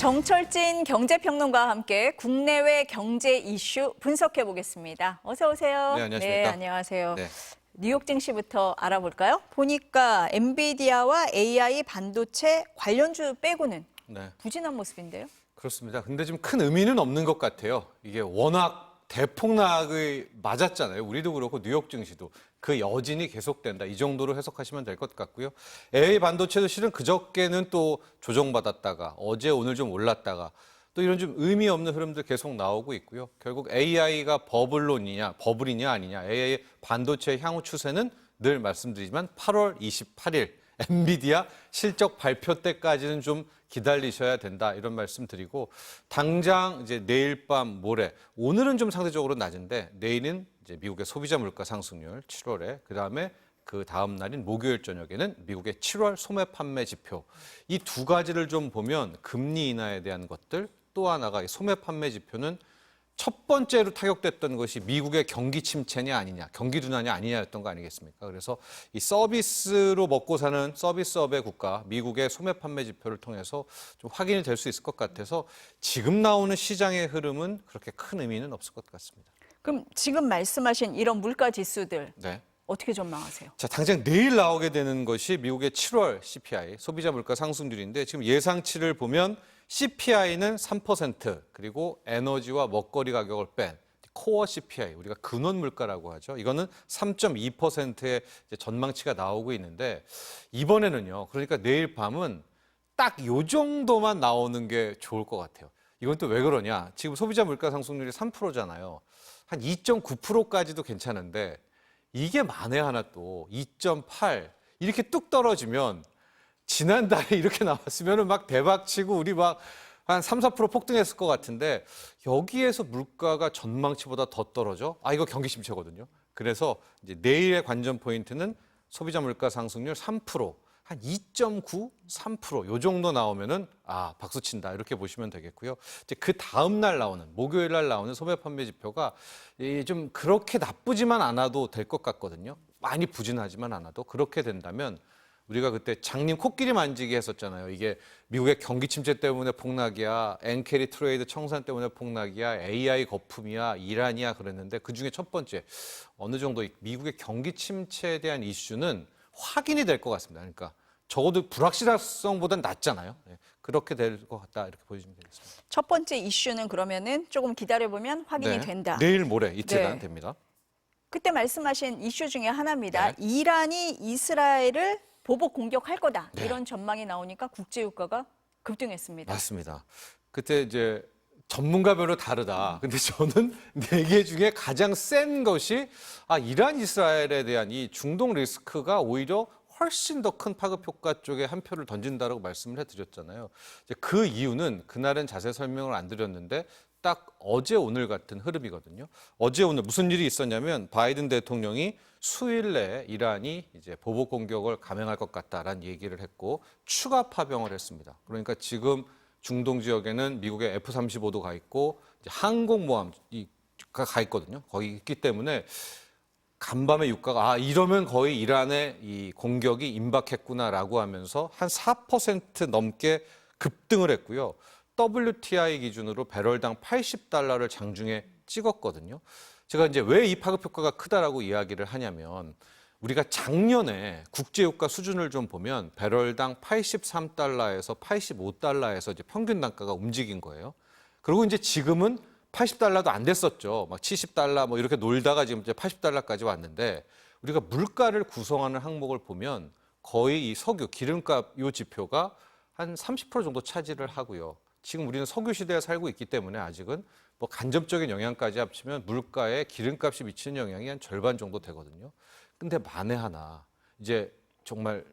정철진 경제평론가와 함께 국내외 경제 이슈 분석해 보겠습니다. 어서 오세요. 네, 안녕하십니까. 네, 안녕하세요. 네. 뉴욕 증시부터 알아볼까요? 보니까 엔비디아와 AI 반도체 관련주 빼고는 네, 부진한 모습인데요. 그렇습니다. 근데 지금 큰 의미는 없는 것 같아요. 이게 워낙 대폭락이 맞았잖아요. 우리도 그렇고 뉴욕 증시도 그 여진이 계속된다. 이 정도로 해석하시면 될 것 같고요. AI 반도체도 실은 그저께는 또 조정받았다가 어제 오늘 좀 올랐다가 또 이런 좀 의미 없는 흐름들 계속 나오고 있고요. 결국 AI가 버블이냐 아니냐. AI 반도체의 향후 추세는 늘 말씀드리지만 8월 28일 엔비디아 실적 발표 때까지는 좀 기다리셔야 된다 이런 말씀 드리고 당장 이제 내일 밤 모레 오늘은 좀 상대적으로 낮은데 내일은 이제 미국의 소비자 물가 상승률 7월에 그다음에 그 다음 날인 목요일 저녁에는 미국의 7월 소매 판매 지표 이 두 가지를 좀 보면 금리 인하에 대한 것들 또 하나가 소매 판매 지표는 첫 번째로 타격됐던 것이 미국의 경기 침체냐 아니냐, 경기 둔화냐 아니냐였던 거 아니겠습니까? 그래서 이 서비스로 먹고 사는 서비스업의 국가, 미국의 소매 판매 지표를 통해서 좀 확인이 될 수 있을 것 같아서 지금 나오는 시장의 흐름은 그렇게 큰 의미는 없을 것 같습니다. 그럼 지금 말씀하신 이런 물가 지수들 네. 어떻게 전망하세요? 자, 당장 내일 나오게 되는 것이 미국의 7월 CPI, 소비자 물가 상승률인데 지금 예상치를 보면 CPI는 3%, 그리고 에너지와 먹거리 가격을 뺀 코어 CPI, 우리가 근원 물가라고 하죠. 이거는 3.2%의 전망치가 나오고 있는데 이번에는요. 그러니까 내일 밤은 딱 요 정도만 나오는 게 좋을 것 같아요. 이건 또 왜 그러냐? 지금 소비자 물가 상승률이 3%잖아요. 한 2.9%까지도 괜찮은데 이게 만에 하나 또 2.8 이렇게 뚝 떨어지면 지난달에 이렇게 나왔으면 막 대박치고 우리 막 한 3, 4% 폭등했을 것 같은데 여기에서 물가가 전망치보다 더 떨어져? 아, 이거 경기 침체거든요. 그래서 이제 내일의 관전 포인트는 소비자 물가 상승률 3%, 한 2.9, 3%, 요 정도 나오면은 아, 박수 친다. 이렇게 보시면 되겠고요. 이제 그 다음 날 나오는 목요일 날 나오는 소매 판매 지표가 좀 그렇게 나쁘지만 않아도 될 것 같거든요. 많이 부진하지만 않아도 그렇게 된다면 우리가 그때 장님 코끼리 만지기 했었잖아요. 이게 미국의 경기 침체 때문에 폭락이야, 엔캐리 트레이드 청산 때문에 폭락이야, AI 거품이야, 이란이야 그랬는데 그중에 첫 번째 어느 정도 미국의 경기 침체에 대한 이슈는 확인이 될 것 같습니다. 그러니까 적어도 불확실성보다는 낮잖아요. 그렇게 될 것 같다 이렇게 보여주면 되겠습니다. 첫 번째 이슈는 그러면은 조금 기다려보면 확인이 네. 된다. 내일 모레 이틀간 네. 됩니다. 그때 말씀하신 이슈 중에 하나입니다. 네. 이란이 이스라엘을 보복 공격할 거다. 네. 이런 전망이 나오니까 국제유가가 급등했습니다. 맞습니다. 그때 이제 전문가별로 다르다. 근데 저는 네 개 중에 가장 센 것이 이란 이스라엘에 대한 이 중동 리스크가 오히려 훨씬 더 큰 파급 효과 쪽에 한 표를 던진다라고 말씀을 해드렸잖아요. 이제 그 이유는 그날은 자세히 설명을 안 드렸는데 딱 어제 오늘 같은 흐름이거든요. 어제 오늘 무슨 일이 있었냐면 바이든 대통령이 수일 내에 이란이 이제 보복 공격을 감행할 것 같다라는 얘기를 했고 추가 파병을 했습니다. 그러니까 지금 중동 지역에는 미국의 F-35도 가 있고 이제 항공모함이 가 있거든요. 거기 있기 때문에 간밤에 유가가 이러면 거의 이란의 이 공격이 임박했구나라고 하면서 한 4% 넘게 급등을 했고요. WTI 기준으로 배럴당 80달러를 장중에 찍었거든요. 제가 이제 왜 이 파급 효과가 크다라고 이야기를 하냐면 우리가 작년에 국제유가 수준을 좀 보면 배럴당 83달러에서 85달러에서 이제 평균 단가가 움직인 거예요. 그리고 이제 지금은 80달러도 안 됐었죠. 막 70달러 뭐 이렇게 놀다가 지금 이제 80달러까지 왔는데 우리가 물가를 구성하는 항목을 보면 거의 이 석유, 기름값 요 지표가 한 30% 정도 차지를 하고요. 지금 우리는 석유 시대에 살고 있기 때문에 아직은 뭐 간접적인 영향까지 합치면 물가에 기름값이 미치는 영향이 한 절반 정도 되거든요. 근데 만에 하나 이제 정말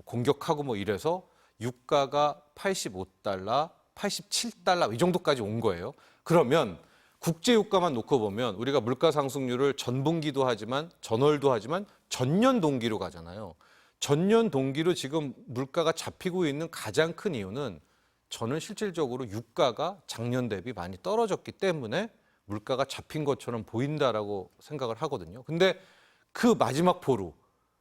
공격하고 뭐 이래서 유가가 85달러, 87달러 이 정도까지 온 거예요. 그러면 국제 유가만 놓고 보면 우리가 물가 상승률을 전분기도 하지만 전월도 하지만 전년 동기로 가잖아요. 전년 동기로 지금 물가가 잡히고 있는 가장 큰 이유는 저는 실질적으로 유가가 작년 대비 많이 떨어졌기 때문에 물가가 잡힌 것처럼 보인다라고 생각을 하거든요. 근데 그 마지막 보루,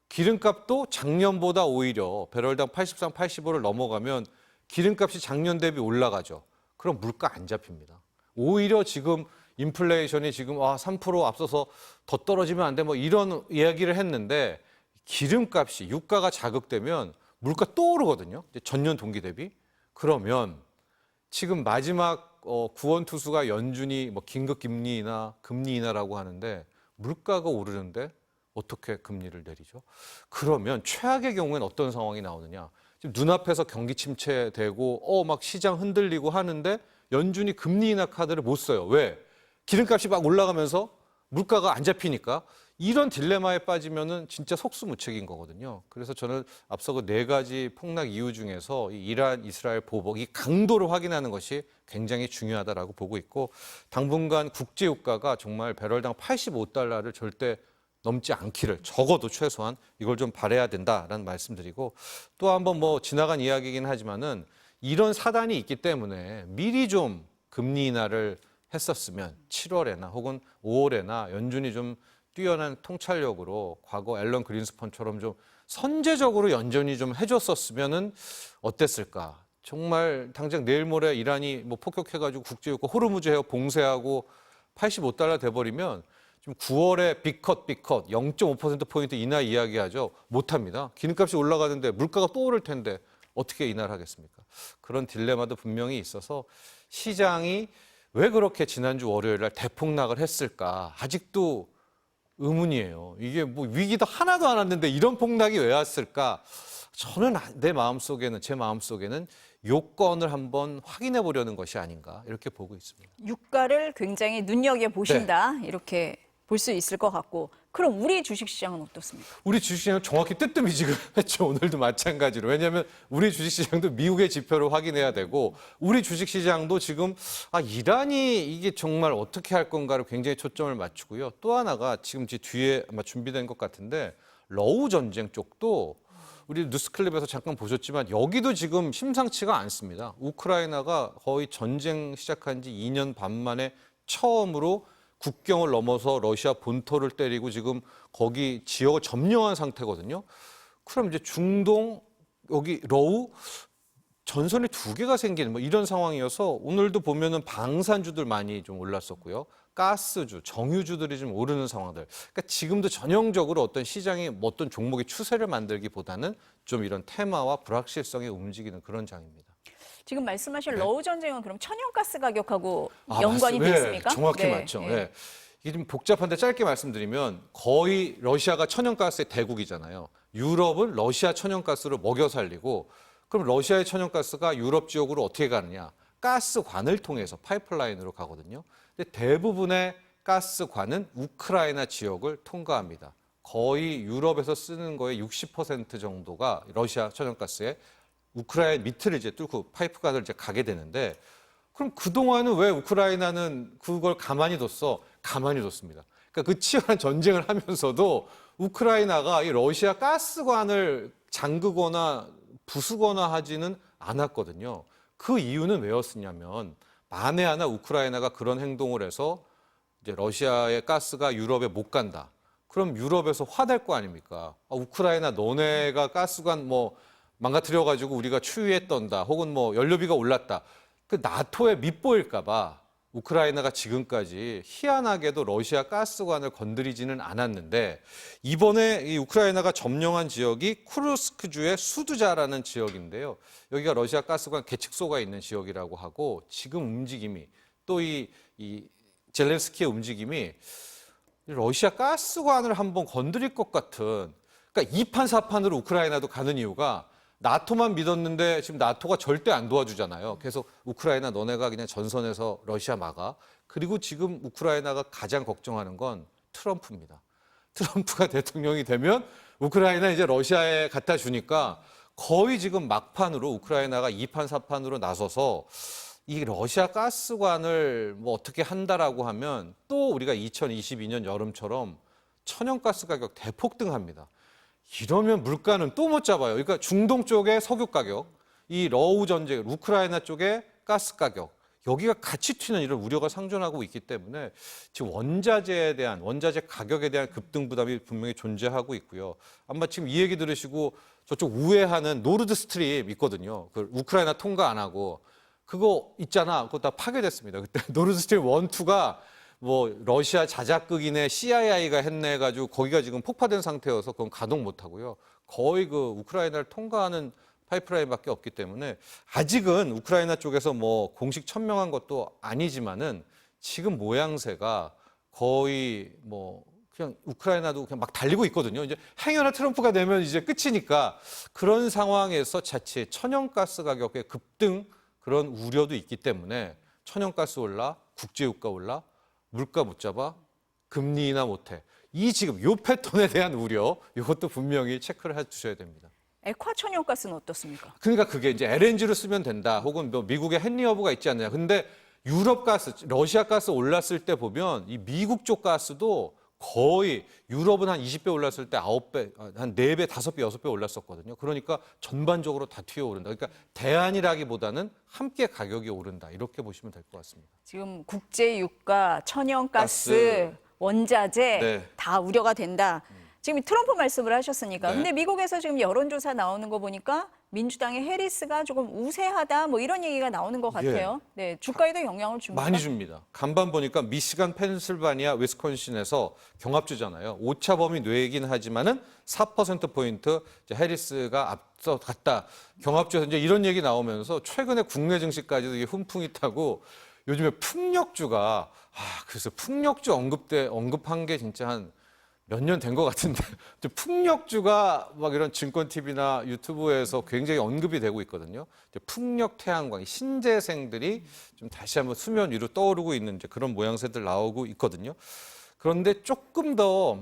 기름값도 작년보다 오히려 배럴당 83, 85를 넘어가면 기름값이 작년 대비 올라가죠. 그럼 물가 안 잡힙니다. 오히려 지금 인플레이션이 지금 3% 앞서서 더 떨어지면 안 돼 뭐 이런 이야기를 했는데 기름값이 유가가 자극되면 물가 또 오르거든요. 이제 전년 동기 대비. 그러면 지금 마지막 구원 투수가 연준이 뭐 긴급 금리 인하라고 하는데 물가가 오르는데 어떻게 금리를 내리죠? 그러면 최악의 경우에는 어떤 상황이 나오느냐? 지금 눈앞에서 경기 침체되고 막 시장 흔들리고 하는데 연준이 금리 인하 카드를 못 써요. 왜? 기름값이 막 올라가면서 물가가 안 잡히니까 이런 딜레마에 빠지면은 진짜 속수무책인 거거든요. 그래서 저는 앞서 그 네 가지 폭락 이유 중에서 이 이란, 이스라엘 보복, 이 강도를 확인하는 것이 굉장히 중요하다라고 보고 있고 당분간 국제유가가 정말 배럴당 85달러를 절대 넘지 않기를 적어도 최소한 이걸 좀 바라야 된다라는 말씀드리고 또 한번 뭐 지나간 이야기이긴 하지만은 이런 사단이 있기 때문에 미리 좀 금리 인하를 했었으면 7월에나 혹은 5월에나 연준이 좀 뛰어난 통찰력으로 과거 앨런 그린스펀처럼 좀 선제적으로 연준이 좀 해줬었으면은 어땠을까? 정말 당장 내일 모레 이란이 뭐 폭격해가지고 국제유가 호르무즈 해협 봉쇄하고 85달러 돼버리면 지금 9월에 빅컷 0.5%포인트 인하 이야기하죠. 못합니다. 기름값이 올라가는데 물가가 또 오를 텐데 어떻게 인하를 하겠습니까? 그런 딜레마도 분명히 있어서 시장이 왜 그렇게 지난주 월요일 날 대폭락을 했을까? 아직도 의문이에요. 이게 뭐 위기도 하나도 안 왔는데 이런 폭락이 왜 왔을까? 저는 제 마음속에는 요건을 한번 확인해 보려는 것이 아닌가 이렇게 보고 있습니다. 유가를 굉장히 눈여겨보신다. 이렇게 볼 수 있을 것 같고. 그럼 우리 주식시장은 어떻습니까? 우리 주식시장은 정확히 뜨뜻미지근했죠. 오늘도 마찬가지로. 왜냐하면 우리 주식시장도 미국의 지표를 확인해야 되고 우리 주식시장도 지금 이란이 이게 정말 어떻게 할 건가를 굉장히 초점을 맞추고요. 또 하나가 지금 뒤에 아마 준비된 것 같은데 러우 전쟁 쪽도 우리 뉴스클립에서 잠깐 보셨지만 여기도 지금 심상치가 않습니다. 우크라이나가 거의 전쟁 시작한 지 2년 반 만에 처음으로 국경을 넘어서 러시아 본토를 때리고 지금 거기 지역을 점령한 상태거든요. 그럼 이제 중동 여기 러우 전선이 두 개가 생기는 뭐 이런 상황이어서 오늘도 보면은 방산주들 많이 좀 올랐었고요. 가스주, 정유주들이 좀 오르는 상황들. 그러니까 지금도 전형적으로 어떤 시장이 어떤 종목의 추세를 만들기보다는 좀 이런 테마와 불확실성에 움직이는 그런 장입니다. 지금 말씀하신 러우 전쟁은 그럼 천연가스 가격하고 연관이 돼 맞습니다. 있습니까? 정확히 맞죠. 네. 이게 좀 복잡한데 짧게 말씀드리면 거의 러시아가 천연가스의 대국이잖아요. 유럽은 러시아 천연가스로 먹여 살리고 그럼 러시아의 천연가스가 유럽 지역으로 어떻게 가느냐? 가스관을 통해서 파이프라인으로 가거든요. 근데 대부분의 가스관은 우크라이나 지역을 통과합니다. 거의 유럽에서 쓰는 거의 60% 정도가 러시아 천연가스에 우크라이나 밑을 이제 뚫고 파이프관을 이제 가게 되는데 그럼 그동안은 왜 우크라이나는 그걸 가만히 뒀어? 가만히 뒀습니다. 그러니까 그 치열한 전쟁을 하면서도 우크라이나가 이 러시아 가스관을 잠그거나 부수거나 하지는 않았거든요. 그 이유는 왜였냐면 만에 하나 우크라이나가 그런 행동을 해서 이제 러시아의 가스가 유럽에 못 간다. 그럼 유럽에서 화낼 거 아닙니까? 우크라이나 너네가 가스관 뭐 망가뜨려가지고 우리가 추위에 떤다. 혹은 뭐 연료비가 올랐다. 그 나토에 밉보일까 봐 우크라이나가 지금까지 희한하게도 러시아 가스관을 건드리지는 않았는데 이번에 이 우크라이나가 점령한 지역이 쿠르스크주의 수두자라는 지역인데요. 여기가 러시아 가스관 계측소가 있는 지역이라고 하고 지금 움직임이 또 이 젤렌스키의 움직임이 러시아 가스관을 한번 건드릴 것 같은 그러니까 2판 4판으로 우크라이나도 가는 이유가 나토만 믿었는데 지금 나토가 절대 안 도와주잖아요. 계속 우크라이나 너네가 그냥 전선에서 러시아 막아. 그리고 지금 우크라이나가 가장 걱정하는 건 트럼프입니다. 트럼프가 대통령이 되면 우크라이나 이제 러시아에 갖다 주니까 거의 지금 막판으로 우크라이나가 2판 4판으로 나서서 이 러시아 가스관을 뭐 어떻게 한다라고 하면 또 우리가 2022년 여름처럼 천연가스 가격 대폭등합니다. 이러면 물가는 또 못 잡아요. 그러니까 중동 쪽의 석유 가격, 이 러우 전쟁, 우크라이나 쪽의 가스 가격, 여기가 같이 튀는 이런 우려가 상존하고 있기 때문에 지금 원자재 가격에 대한 급등 부담이 분명히 존재하고 있고요. 아마 지금 이 얘기 들으시고 저쪽 우회하는 노르드 스트림 있거든요. 그 우크라이나 통과 안 하고 그거 있잖아. 그거 다 파괴됐습니다. 그때 노르드스트림 1, 2가 뭐 러시아 자작극이네 CIA가 했네 해가지고 거기가 지금 폭파된 상태여서 그건 가동 못 하고요. 거의 그 우크라이나를 통과하는 파이프라인밖에 없기 때문에 아직은 우크라이나 쪽에서 뭐 공식 천명한 것도 아니지만은 지금 모양새가 거의 뭐 그냥 우크라이나도 그냥 막 달리고 있거든요. 이제 행여나 트럼프가 되면 이제 끝이니까 그런 상황에서 자칫 천연가스 가격의 급등 그런 우려도 있기 때문에 천연가스 올라, 국제유가 올라, 물가 못 잡아, 금리 인하 못해. 이 지금 요 패턴에 대한 우려, 이것도 분명히 체크를 해 주셔야 됩니다. 액화 천연가스는 어떻습니까? 그러니까 그게 이제 LNG로 쓰면 된다. 혹은 뭐 미국의 헨리 허브가 있지 않느냐. 근데 유럽 가스, 러시아 가스 올랐을 때 보면 이 미국 쪽 가스도 거의 유럽은 한 20배 올랐을 때 9배, 한 4배, 5배, 6배 올랐었거든요. 그러니까 전반적으로 다 튀어오른다. 그러니까 대안이라기보다는 함께 가격이 오른다. 이렇게 보시면 될 것 같습니다. 지금 국제유가, 천연가스, 가스. 원자재 네. 다 우려가 된다. 지금 트럼프 말씀을 하셨으니까. 네. 근데 미국에서 지금 여론조사 나오는 거 보니까 민주당의 해리스가 조금 우세하다 뭐 이런 얘기가 나오는 것 같아요. 네, 주가에도 영향을 줍니다. 많이 줍니다. 간반 보니까 미시간, 펜실바니아, 위스콘신에서 경합주잖아요. 오차 범위 내긴 하지만은 4%포인트 해리스가 앞서 갔다. 경합주에서 이제 이런 얘기 나오면서 최근에 국내 증시까지도 이게 훈풍이 타고 요즘에 풍력주가 그래서 풍력주 언급한 게 진짜 한 몇 년 된 것 같은데 풍력주가 막 이런 증권 TV나 유튜브에서 굉장히 언급이 되고 있거든요. 풍력, 태양광, 신재생들이 좀 다시 한번 수면 위로 떠오르고 있는 이제 그런 모양새들 나오고 있거든요. 그런데 조금 더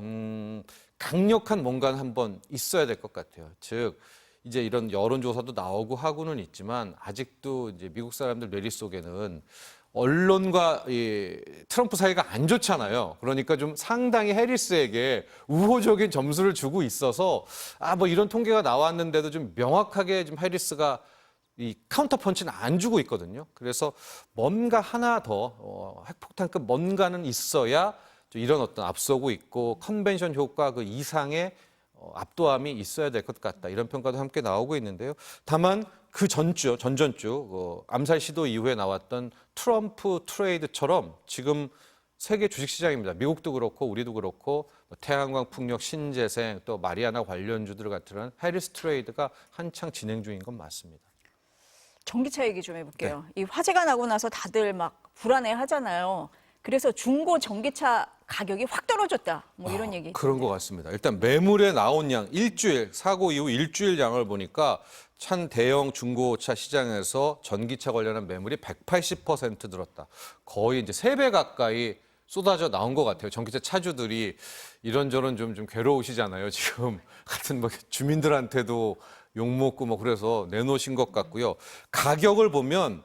강력한 뭔가는 한번 있어야 될 것 같아요. 즉 이제 이런 여론조사도 나오고 하고는 있지만 아직도 이제 미국 사람들 뇌리 속에는 언론과 이 트럼프 사이가 안 좋잖아요. 그러니까 좀 상당히 해리스에게 우호적인 점수를 주고 있어서 뭐 이런 통계가 나왔는데도 좀 명확하게 좀 해리스가 이 카운터 펀치는 안 주고 있거든요. 그래서 뭔가 하나 더 핵폭탄급 뭔가는 있어야 이런 어떤 앞서고 있고 컨벤션 효과 그 이상의 압도함이 있어야 될 것 같다. 이런 평가도 함께 나오고 있는데요. 다만 그 전전주 암살 시도 이후에 나왔던 트럼프 트레이드처럼 지금 세계 주식시장입니다. 미국도 그렇고 우리도 그렇고 태양광, 풍력, 신재생 또 마리아나 관련주들 같은 해리스 트레이드가 한창 진행 중인 건 맞습니다. 전기차 얘기 좀 해볼게요. 이 화재가 나고 나서 다들 막 불안해 하잖아요. 그래서 중고 전기차 가격이 확 떨어졌다. 뭐 이런 얘기. 그런 것 같습니다. 일단 매물에 나온 양 사고 이후 일주일 양을 보니까 찬 대형 중고차 시장에서 전기차 관련한 매물이 180% 늘었다. 거의 이제 3배 가까이 쏟아져 나온 것 같아요. 전기차 차주들이 이런저런 좀 괴로우시잖아요. 지금 같은 뭐 주민들한테도 욕먹고 뭐 그래서 내놓으신 것 같고요. 가격을 보면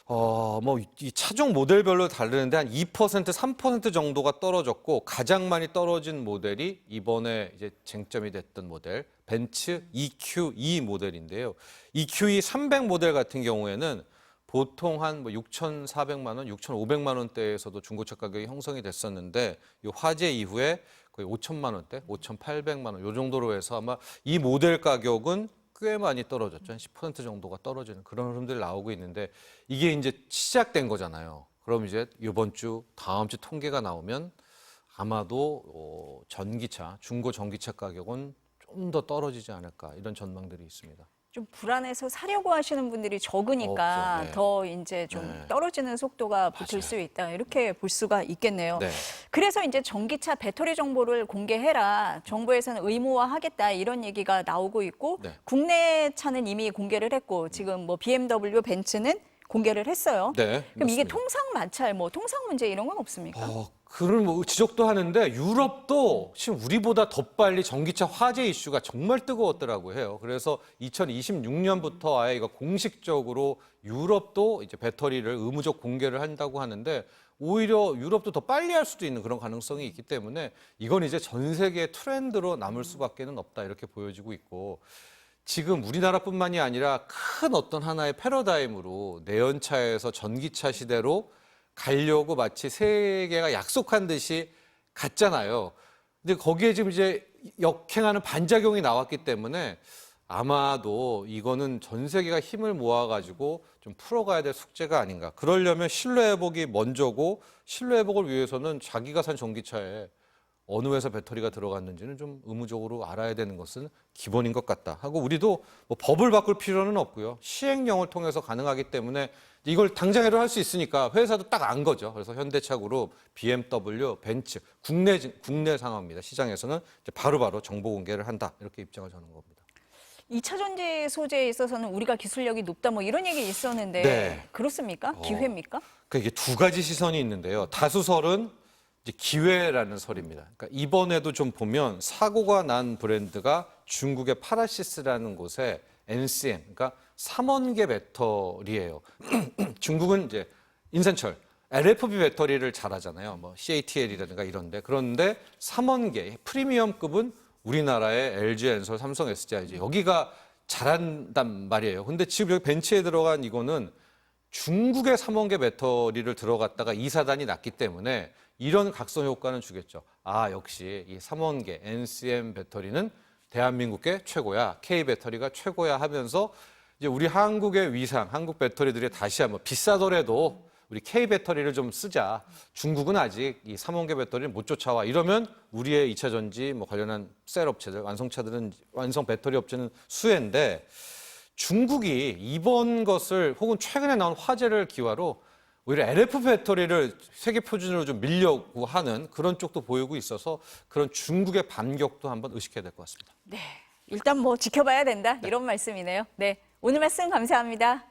뭐 이 차종 모델별로 다르는데 한 2%, 3% 정도가 떨어졌고 가장 많이 떨어진 모델이 이번에 이제 쟁점이 됐던 모델 벤츠 EQE 모델인데요. EQE 300 모델 같은 경우에는 보통 한 뭐 6,400만 원, 6,500만 원대에서도 중고차 가격이 형성이 됐었는데 이 화재 이후에 거의 5천만 원대, 5,800만 원 이 정도로 해서 아마 이 모델 가격은 꽤 많이 떨어졌죠. 한 10% 정도가 떨어지는 그런 흐름들이 나오고 있는데 이게 이제 시작된 거잖아요. 그럼 이제 이번 주, 다음 주 통계가 나오면 아마도 전기차, 중고 전기차 가격은 좀 더 떨어지지 않을까 이런 전망들이 있습니다. 좀 불안해서 사려고 하시는 분들이 적으니까 없죠. 네. 더 이제 좀 네. 떨어지는 속도가 붙을 맞아요. 수 있다. 이렇게 볼 수가 있겠네요. 네. 그래서 이제 전기차 배터리 정보를 공개해라. 정부에서는 의무화하겠다. 이런 얘기가 나오고 있고 네. 국내 차는 이미 공개를 했고 지금 뭐 BMW, 벤츠는 공개를 했어요. 네, 그럼 이게 맞습니다. 통상 마찰, 뭐 통상 문제 이런 건 없습니까? 그런 뭐 지적도 하는데 유럽도 지금 우리보다 더 빨리 전기차 화재 이슈가 정말 뜨거웠더라고 해요. 그래서 2026년부터 아예 이거 공식적으로 유럽도 이제 배터리를 의무적 공개를 한다고 하는데 오히려 유럽도 더 빨리 할 수도 있는 그런 가능성이 있기 때문에 이건 이제 전 세계의 트렌드로 남을 수밖에는 없다 이렇게 보여지고 있고 지금 우리나라뿐만이 아니라 큰 어떤 하나의 패러다임으로 내연차에서 전기차 시대로 가려고 마치 세계가 약속한 듯이 갔잖아요. 근데 거기에 지금 이제 역행하는 반작용이 나왔기 때문에 아마도 이거는 전 세계가 힘을 모아가지고 좀 풀어가야 될 숙제가 아닌가. 그러려면 신뢰 회복이 먼저고 신뢰 회복을 위해서는 자기가 산 전기차에 어느 회사 배터리가 들어갔는지는 좀 의무적으로 알아야 되는 것은 기본인 것 같다 하고 우리도 뭐 법을 바꿀 필요는 없고요. 시행령을 통해서 가능하기 때문에 이걸 당장에도 할 수 있으니까 회사도 딱 안 거죠. 그래서 현대차그룹, BMW, 벤츠, 국내 상황입니다. 시장에서는 이제 바로바로 정보 공개를 한다. 이렇게 입장을 저는 겁니다. 2차 전지 소재에 있어서는 우리가 기술력이 높다 뭐 이런 얘기 있었는데 네. 그렇습니까? 기회입니까? 그러니까 이게 두 가지 시선이 있는데요. 다수설은 이제 기회라는 설입니다. 그러니까 이번에도 좀 보면 사고가 난 브랜드가 중국의 파라시스라는 곳에 NCM, 그러니까 삼원계 배터리예요. 중국은 이제 인산철, LFP 배터리를 잘하잖아요. 뭐 CATL이라든가 이런데 그런데 삼원계 프리미엄급은 우리나라의 LG 엔솔, 삼성 SDI 이제 여기가 잘한단 말이에요. 근데 지금 여기 벤치에 들어간 이거는 중국의 삼원계 배터리를 들어갔다가 이사단이 났기 때문에 이런 각성 효과는 주겠죠. 아, 역시 이 삼원계 NCM 배터리는 대한민국의 최고야. K 배터리가 최고야 하면서 이제 우리 한국의 위상, 한국 배터리들이 다시 한번 비싸더라도 우리 K 배터리를 좀 쓰자. 중국은 아직 이 삼원계 배터리를 못 쫓아와. 이러면 우리의 2차 전지 뭐 관련한 셀 업체들, 완성 배터리 업체는 수혜인데 중국이 이번 것을 혹은 최근에 나온 화재를 기화로 오히려 LF 배터리를 세계 표준으로 좀 밀려고 하는 그런 쪽도 보이고 있어서 그런 중국의 반격도 한번 의식해야 될 것 같습니다. 네, 일단 뭐 지켜봐야 된다 이런 말씀이네요. 네, 오늘 말씀 감사합니다.